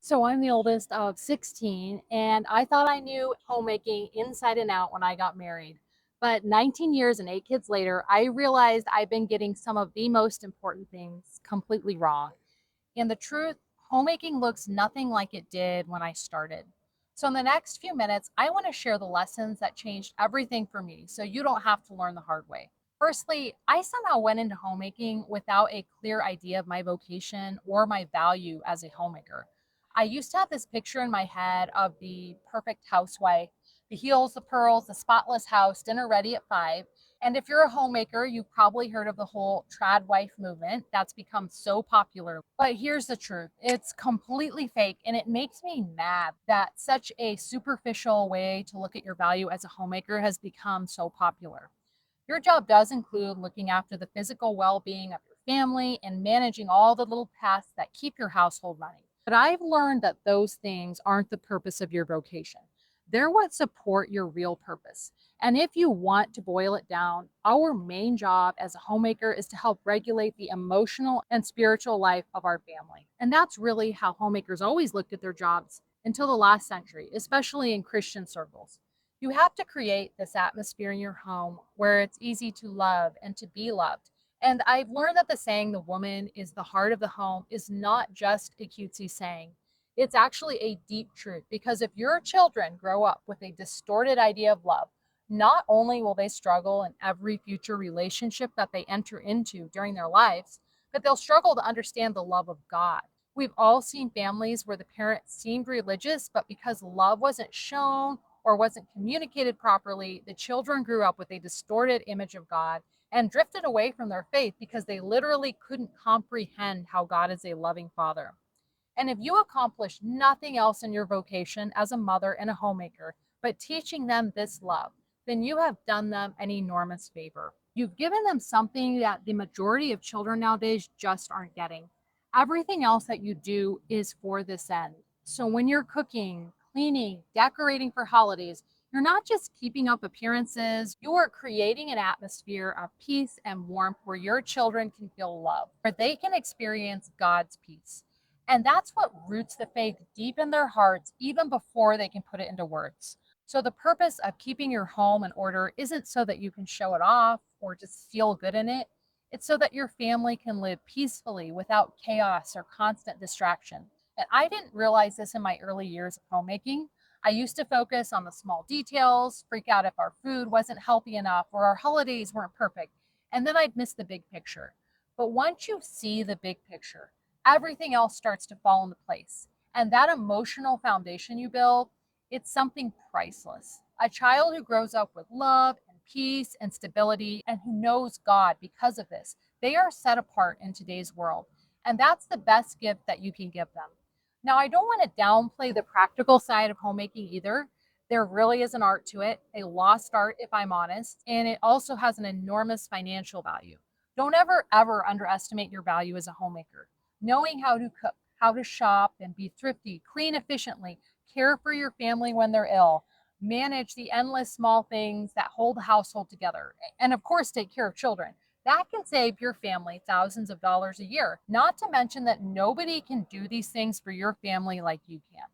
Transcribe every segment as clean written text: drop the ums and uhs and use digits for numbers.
So I'm the oldest of 16, and I thought I knew homemaking inside and out when I got married. But 19 years and 8 kids later, I realized I've been getting some of the most important things completely wrong. And the truth, homemaking looks nothing like it did when I started. So in the next few minutes, I want to share the lessons that changed everything for me so you don't have to learn the hard way. Firstly, I somehow went into homemaking without a clear idea of my vocation or my value as a homemaker. I used to have this picture in my head of the perfect housewife, the heels, the pearls, the spotless house, dinner ready at 5. And if you're a homemaker, you've probably heard of the whole trad wife movement that's become so popular. But here's the truth, it's completely fake. And it makes me mad that such a superficial way to look at your value as a homemaker has become so popular. Your job does include looking after the physical well being of your family and managing all the little tasks that keep your household running. But I've learned that those things aren't the purpose of your vocation. They're what support your real purpose. And if you want to boil it down, our main job as a homemaker is to help regulate the emotional and spiritual life of our family. And that's really how homemakers always looked at their jobs until the last century, especially in Christian circles. You have to create this atmosphere in your home where it's easy to love and to be loved. And I've learned that the saying, the woman is the heart of the home, is not just a cutesy saying. It's actually a deep truth because if your children grow up with a distorted idea of love, not only will they struggle in every future relationship that they enter into during their lives, but they'll struggle to understand the love of God. We've all seen families where the parents seemed religious, but because love wasn't shown or wasn't communicated properly, the children grew up with a distorted image of God and drifted away from their faith because they literally couldn't comprehend how God is a loving father. And if you accomplish nothing else in your vocation as a mother and a homemaker, but teaching them this love, then you have done them an enormous favor. You've given them something that the majority of children nowadays just aren't getting. Everything else that you do is for this end. So when you're cooking, cleaning, decorating for holidays, you're not just keeping up appearances, you are creating an atmosphere of peace and warmth where your children can feel love, where they can experience God's peace. And that's what roots the faith deep in their hearts, even before they can put it into words. So, the purpose of keeping your home in order isn't so that you can show it off or just feel good in it. It's so that your family can live peacefully without chaos or constant distraction. And I didn't realize this in my early years of homemaking. I used to focus on the small details, freak out if our food wasn't healthy enough or our holidays weren't perfect, and then I'd miss the big picture. But once you see the big picture, everything else starts to fall into place. And that emotional foundation you build, it's something priceless. A child who grows up with love and peace and stability and who knows God because of this, they are set apart in today's world. And that's the best gift that you can give them. Now, I don't want to downplay the practical side of homemaking either. There really is an art to it, a lost art, if I'm honest, and it also has an enormous financial value. Don't ever underestimate your value as a homemaker. Knowing how to cook, how to shop and be thrifty, clean efficiently, care for your family when they're ill, manage the endless small things that hold the household together, and of course, take care of children. That can save your family thousands of dollars a year. Not to mention that nobody can do these things for your family like you can.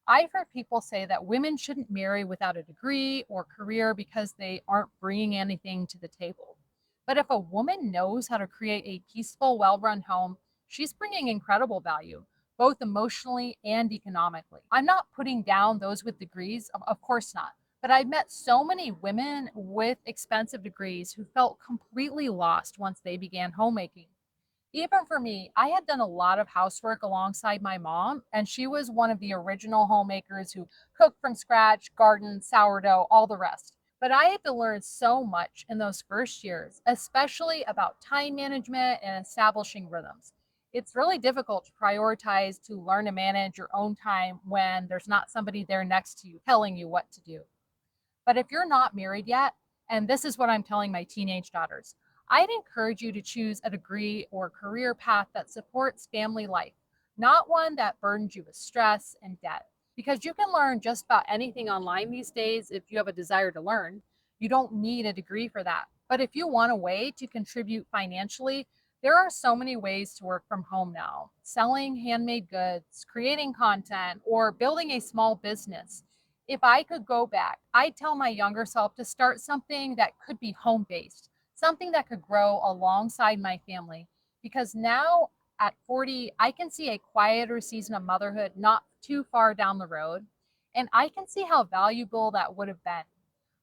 I've heard people say that women shouldn't marry without a degree or career because they aren't bringing anything to the table. But if a woman knows how to create a peaceful, well run home, she's bringing incredible value, both emotionally and economically. I'm not putting down those with degrees, of course not. But I've met so many women with expensive degrees who felt completely lost once they began homemaking. Even for me, I had done a lot of housework alongside my mom, and she was one of the original homemakers who cooked from scratch, garden, sourdough, all the rest. But I had to learn so much in those first years, especially about time management and establishing rhythms. It's really difficult to prioritize to learn to manage your own time when there's not somebody there next to you telling you what to do. But if you're not married yet, and this is what I'm telling my teenage daughters, I'd encourage you to choose a degree or career path that supports family life, not one that burdens you with stress and debt. Because you can learn just about anything online these days if you have a desire to learn. You don't need a degree for that. But if you want a way to contribute financially, There are so many ways to work from home now: selling handmade goods, creating content, or building a small business. If I could go back, I'd tell my younger self to start something that could be home based, something that could grow alongside my family. Because now at 40, I can see a quieter season of motherhood not too far down the road. And I can see how valuable that would have been.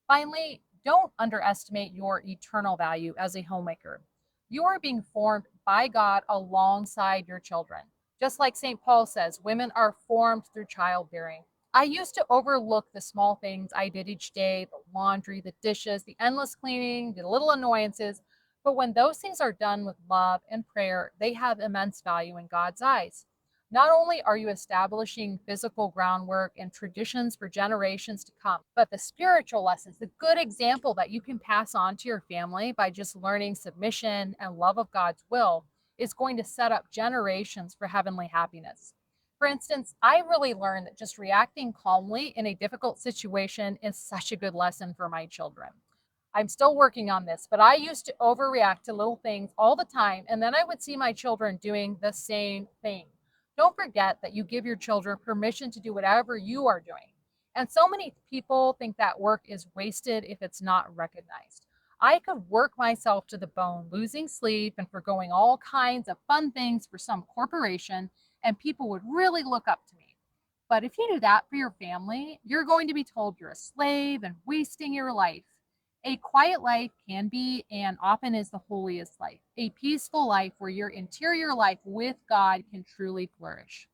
Finally, don't underestimate your eternal value as a homemaker. You are being formed by God alongside your children. Just like St. Paul says, women are formed through childbearing. I used to overlook the small things I did each day: the laundry, the dishes, the endless cleaning, the little annoyances. But when those things are done with love and prayer, they have immense value in God's eyes. Not only are you establishing physical groundwork and traditions for generations to come, but the spiritual lessons, the good example that you can pass on to your family by just learning submission and love of God's will, is going to set up generations for heavenly happiness. For instance, I really learned that just reacting calmly in a difficult situation is such a good lesson for my children. I'm still working on this, but I used to overreact to little things all the time, and then I would see my children doing the same thing. Don't forget that you give your children permission to do whatever you are doing. And so many people think that work is wasted if it's not recognized. I could work myself to the bone, losing sleep and foregoing all kinds of fun things for some corporation, and people would really look up to me. But if you do that for your family, you're going to be told you're a slave and wasting your life. A quiet life can be and often is the holiest life, a peaceful life where your interior life with God can truly flourish.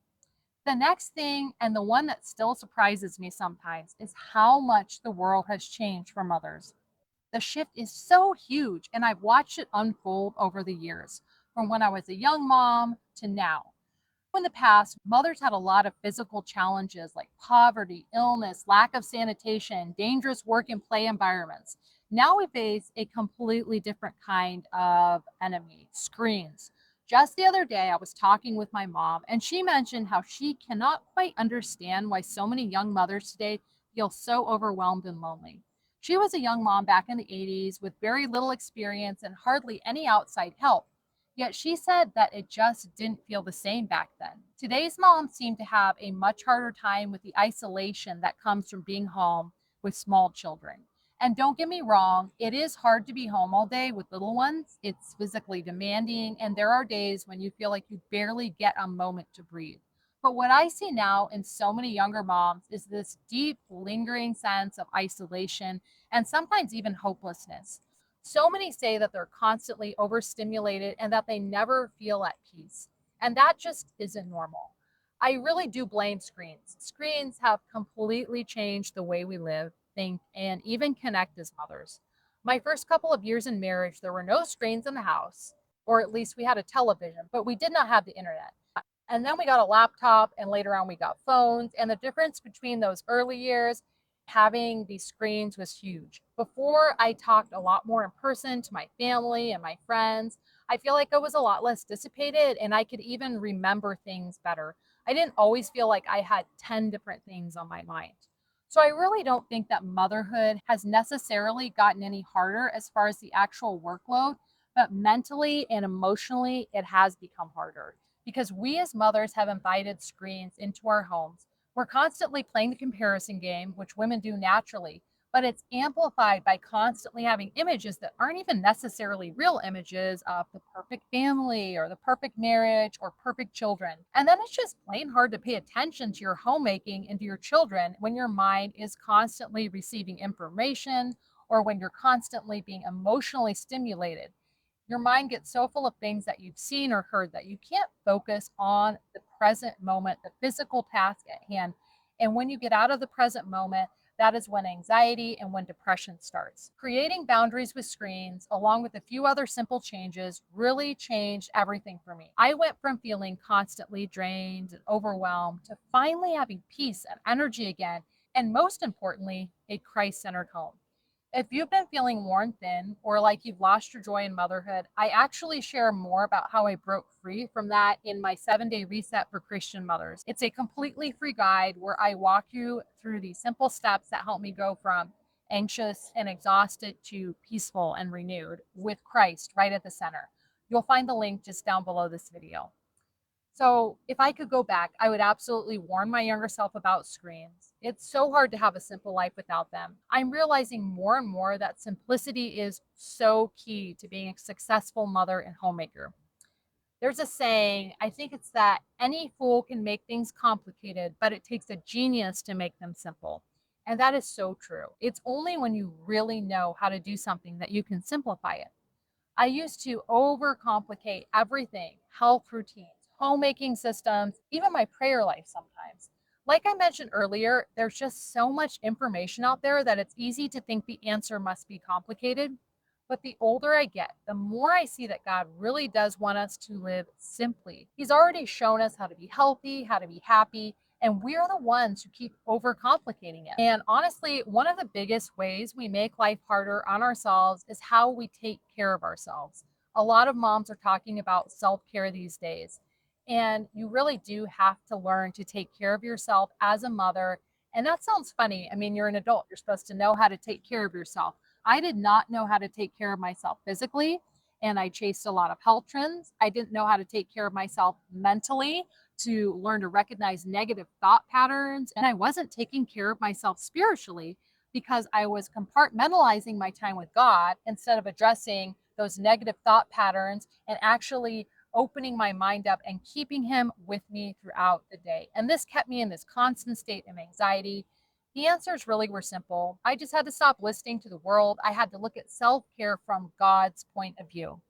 The next thing, and the one that still surprises me sometimes, is how much the world has changed for mothers. The shift is so huge, and I've watched it unfold over the years, from when I was a young mom to now. In the past, mothers had a lot of physical challenges like poverty, illness, lack of sanitation, dangerous work and play environments. Now we face a completely different kind of enemy: screens. Just the other day, I was talking with my mom, and she mentioned how she cannot quite understand why so many young mothers today feel so overwhelmed and lonely. She was a young mom back in the 80s with very little experience and hardly any outside help. Yet she said that it just didn't feel the same back then. Today's moms seem to have a much harder time with the isolation that comes from being home with small children. And don't get me wrong, it is hard to be home all day with little ones. It's physically demanding, and there are days when you feel like you barely get a moment to breathe. But what I see now in so many younger moms is this deep, lingering sense of isolation and sometimes even hopelessness. So many say that they're constantly overstimulated and that they never feel at peace. And that just isn't normal. I really do blame screens. Screens have completely changed the way we live, think, and even connect as mothers. My first couple of years in marriage, there were no screens in the house, or at least we had a television, but we did not have the internet. And then we got a laptop, and later on we got phones. And the difference between those early years, having these screens, was huge. Before, I talked a lot more in person to my family and my friends. I feel like I was a lot less dissipated, and I could even remember things better. I didn't always feel like I had 10 different things on my mind. So I really don't think that motherhood has necessarily gotten any harder as far as the actual workload, but mentally and emotionally, it has become harder because we as mothers have invited screens into our homes. We're constantly playing the comparison game, which women do naturally, but it's amplified by constantly having images that aren't even necessarily real images of the perfect family or the perfect marriage or perfect children. And then it's just plain hard to pay attention to your homemaking and to your children when your mind is constantly receiving information or when you're constantly being emotionally stimulated. Your mind gets so full of things that you've seen or heard that you can't focus on the present moment, the physical task at hand. And when you get out of the present moment, that is when anxiety and when depression starts. Creating boundaries with screens, along with a few other simple changes, really changed everything for me. I went from feeling constantly drained and overwhelmed to finally having peace and energy again, and most importantly, a Christ centered home. If you've been feeling worn thin or like you've lost your joy in motherhood, I actually share more about how I broke free from that in my 7-day reset for Christian mothers. It's a completely free guide where I walk you through these simple steps that help me go from anxious and exhausted to peaceful and renewed with Christ right at the center. You'll find the link just down below this video. So, if I could go back, I would absolutely warn my younger self about screens. It's so hard to have a simple life without them. I'm realizing more and more that simplicity is so key to being a successful mother and homemaker. There's a saying, I think it's that any fool can make things complicated, but it takes a genius to make them simple. And that is so true. It's only when you really know how to do something that you can simplify it. I used to overcomplicate everything: health routines, homemaking systems, even my prayer life sometimes. Like I mentioned earlier, there's just so much information out there that it's easy to think the answer must be complicated. But the older I get, the more I see that God really does want us to live simply. He's already shown us how to be healthy, how to be happy, and we're the ones who keep overcomplicating it. And honestly, one of the biggest ways we make life harder on ourselves is how we take care of ourselves. A lot of moms are talking about self care these days. And you really do have to learn to take care of yourself as a mother. And that sounds funny. I mean, you're an adult, you're supposed to know how to take care of yourself. I did not know how to take care of myself physically, and I chased a lot of health trends. I didn't know how to take care of myself mentally, to learn to recognize negative thought patterns. And I wasn't taking care of myself spiritually because I was compartmentalizing my time with God instead of addressing those negative thought patterns and actually opening my mind up and keeping Him with me throughout the day. And this kept me in this constant state of anxiety. The answers really were simple. I just had to stop listening to the world. I had to look at self care from God's point of view.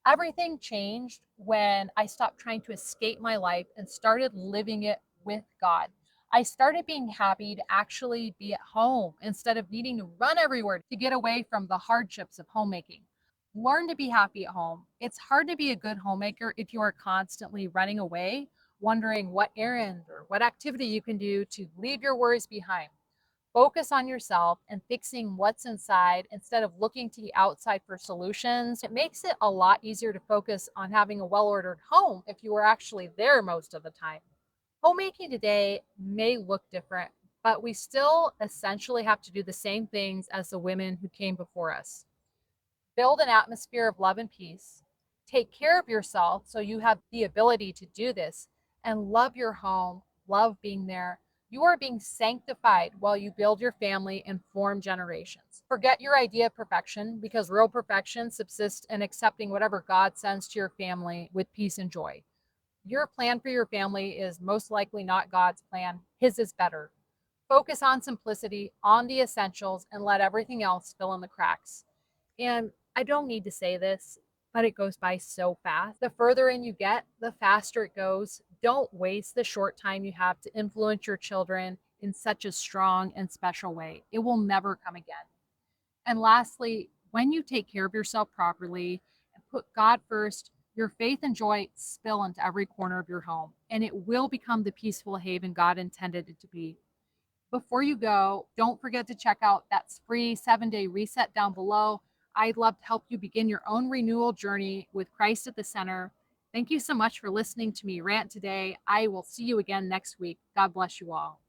Everything changed when I stopped trying to escape my life and started living it with God. I started being happy to actually be at home instead of needing to run everywhere to get away from the hardships of homemaking. Learn to be happy at home. It's hard to be a good homemaker if you are constantly running away, wondering what errand or what activity you can do to leave your worries behind. Focus on yourself and fixing what's inside instead of looking to the outside for solutions. It makes it a lot easier to focus on having a well ordered home if you are actually there most of the time. Homemaking today may look different, but we still essentially have to do the same things as the women who came before us. Build an atmosphere of love and peace. Take care of yourself so you have the ability to do this, and love your home, love being there. You are being sanctified while you build your family and form generations. Forget your idea of perfection, because real perfection subsists in accepting whatever God sends to your family with peace and joy. Your plan for your family is most likely not God's plan, His is better. Focus on simplicity, on the essentials, and let everything else fill in the cracks. And I don't need to say this, but it goes by so fast. The further in you get, the faster it goes. Don't waste the short time you have to influence your children in such a strong and special way. It will never come again. And lastly, when you take care of yourself properly and put God first, your faith and joy spill into every corner of your home, and it will become the peaceful haven God intended it to be. Before you go, don't forget to check out that free 7-day reset down below. I'd love to help you begin your own renewal journey with Christ at the center. Thank you so much for listening to me rant today. I will see you again next week. God bless you all.